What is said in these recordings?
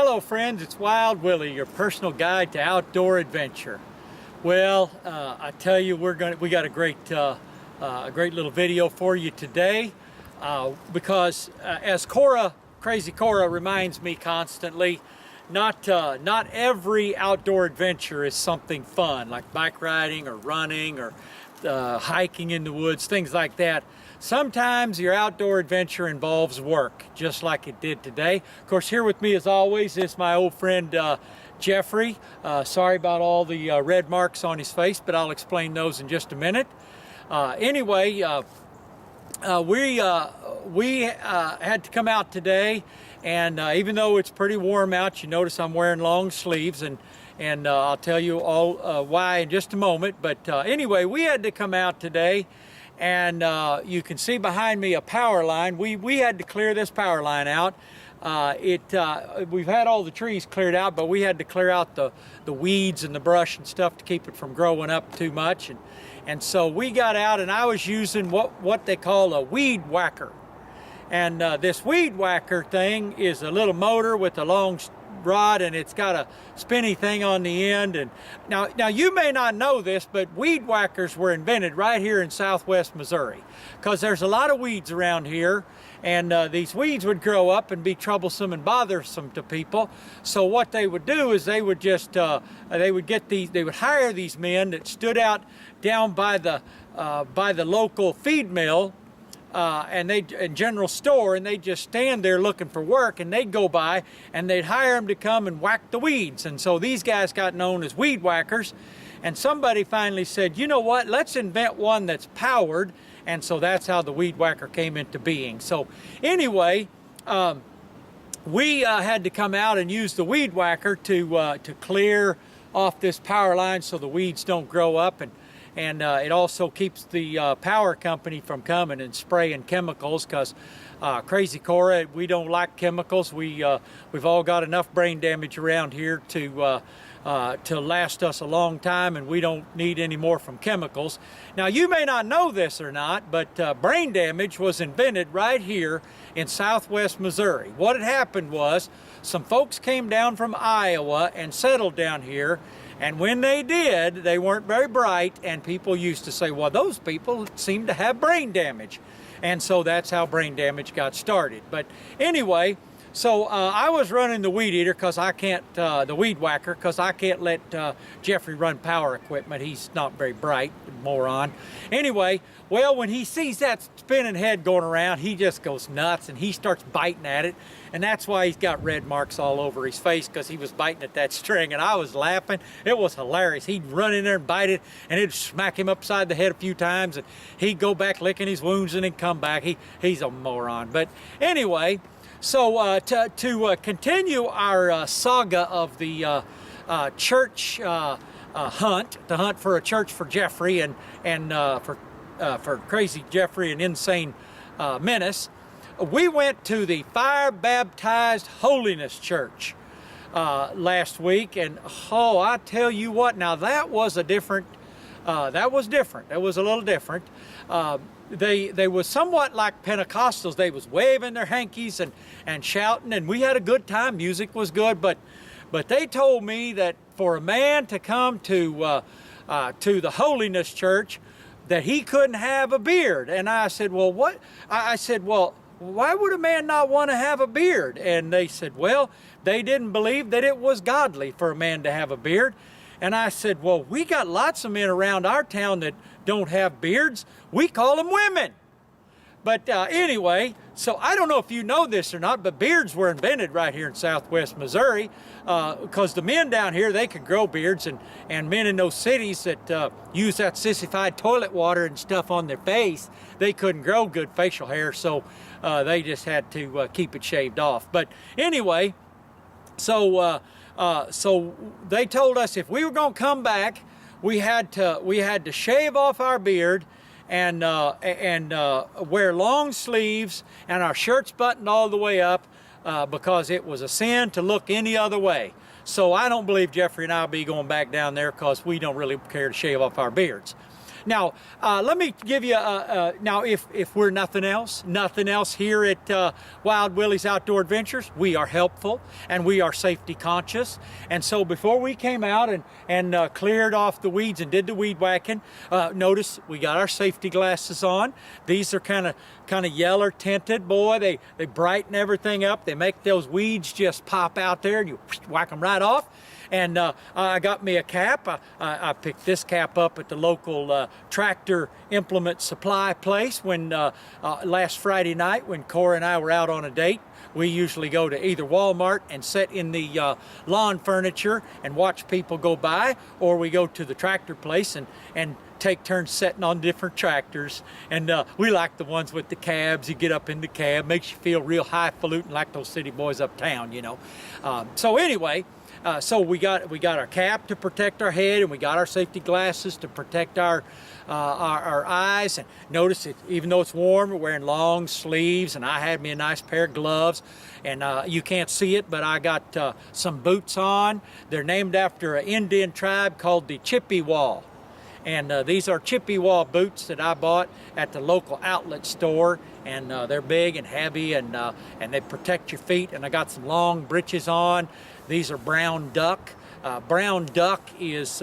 Hello friends, it's Wild Willie, your personal guide to outdoor adventure. Well, I tell you, we got a great little video for you today because as Crazy Cora reminds me constantly, not every outdoor adventure is something fun like bike riding or running or hiking in the woods, things like that. Sometimes your outdoor adventure involves work, just like it did today. Of course, here with me as always is my old friend Jeffrey. Sorry about all the red marks on his face, but I'll explain those in just a minute. Anyway, we had to come out today, and even though it's pretty warm out, you notice I'm wearing long sleeves, and I'll tell you all why in just a moment. But anyway, we had to come out today, and you can see behind me a power line. We had to clear this power line out. We've had all the trees cleared out, but we had to clear out the weeds and the brush and stuff to keep it from growing up too much. And so we got out, and I was using what they call a weed whacker. And this weed whacker thing is a little motor with a long rod, and it's got a spinny thing on the end. And now you may not know this, but weed whackers were invented right here in southwest Missouri because there's a lot of weeds around here, and these weeds would grow up and be troublesome and bothersome to people. So what they would do is they would just they would hire these men that stood out down by the local feed mill and general store, and they'd just stand there looking for work, and they'd go by and they'd hire them to come and whack the weeds. And so these guys got known as weed whackers, and somebody finally said, you know what, let's invent one that's powered. And so that's how the weed whacker came into being. So anyway, we had to come out and use the weed whacker to clear off this power line so the weeds don't grow up, and it also keeps the power company from coming and spraying chemicals, because Crazy Cora, we don't like chemicals. We've all got enough brain damage around here to last us a long time, and we don't need any more from chemicals. Now, you may not know this or not, but brain damage was invented right here in southwest Missouri. What had happened was some folks came down from Iowa and settled down here. And when they did, they weren't very bright, and people used to say, well, those people seem to have brain damage. And so that's how brain damage got started. But anyway, so I was running the weed eater because I can't, the weed whacker, because I can't let Jeffrey run power equipment. He's not very bright, moron. Anyway, well, when he sees that spinning head going around, he just goes nuts, and he starts biting at it. And that's why he's got red marks all over his face, because he was biting at that string, and I was laughing. It was hilarious. He'd run in there and bite it, and it'd smack him upside the head a few times, and he'd go back licking his wounds and then come back. He's a moron. But anyway, so to continue our saga of the church hunt, the hunt for a church for Jeffrey and for Crazy Jeffrey and Insane Menace, we went to the Fire Baptized Holiness Church last week, and oh, I tell you what, now that was different. That was a little different. They was somewhat like Pentecostals. They was waving their hankies and shouting, and we had a good time. Music was good, but they told me that for a man to come to the Holiness Church, that he couldn't have a beard. And I said, well, what? I said, well, why would a man not want to have a beard? And they said, well, they didn't believe that it was godly for a man to have a beard. And I said, well, we got lots of men around our town that don't have beards. We call them women. But anyway, so I don't know if you know this or not, but beards were invented right here in southwest Missouri, because the men down here, they can grow beards, and men in those cities that use that sissified toilet water and stuff on their face, they couldn't grow good facial hair, so they just had to keep it shaved off. But anyway, so they told us if we were going to come back, we had to shave off our beard and wear long sleeves and our shirts buttoned all the way up, because it was a sin to look any other way. So I don't believe Jeffrey and I will be going back down there, because we don't really care to shave off our beards. Now, let me give you, now if we're nothing else here at Wild Willie's Outdoor Adventures, we are helpful and we are safety conscious. And so before we came out and cleared off the weeds and did the weed whacking, notice we got our safety glasses on. These are kind of yeller tinted, boy. They brighten everything up. They make those weeds just pop out there and you whack them right off. And I got me a cap. I picked this cap up at the local tractor implement supply place when last Friday night when Cora and I were out on a date. We usually go to either Walmart and sit in the lawn furniture and watch people go by, or we go to the tractor place and take turns sitting on different tractors. And we like the ones with the cabs. You get up in the cab, makes you feel real highfalutin like those city boys uptown, you know. So anyway, so we got our cap to protect our head, and we got our safety glasses to protect our eyes. And notice it, even though it's warm, we're wearing long sleeves, and I had me a nice pair of gloves. And you can't see it, but I got some boots on. They're named after an Indian tribe called the Chippewa. And these are Chippewa boots that I bought at the local outlet store, and they're big and heavy, and they protect your feet. And I got some long breeches on. These are brown duck. Brown duck is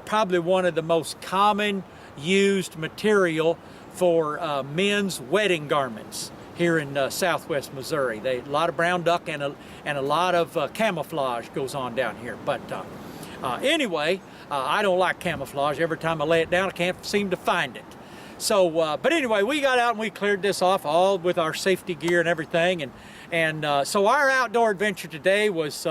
probably one of the most common used material for men's wedding garments here in southwest Missouri. A lot of brown duck and a lot of camouflage goes on down here. But anyway, I don't like camouflage. Every time I lay it down, I can't seem to find it. So, but anyway, we got out and we cleared this off all with our safety gear and everything. And so our outdoor adventure today was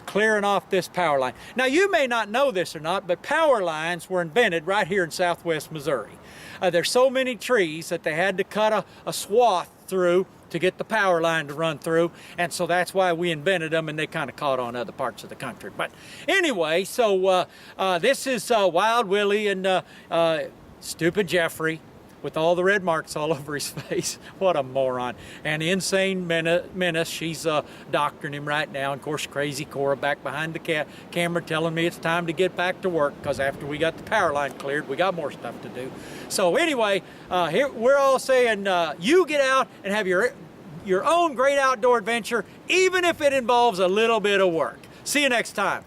clearing off this power line. Now, you may not know this or not, but power lines were invented right here in southwest Missouri. There's so many trees that they had to cut a swath through to get the power line to run through, and so that's why we invented them, and they kind of caught on other parts of the country. But anyway, so this is Wild Willie and Stupid Jeffrey with all the red marks all over his face. What a moron. And Insane Menace, she's doctoring him right now. And of course, Crazy Cora back behind the camera telling me it's time to get back to work, because after we got the power line cleared, we got more stuff to do. So anyway, here we're all saying you get out and have your own great outdoor adventure, even if it involves a little bit of work. See you next time.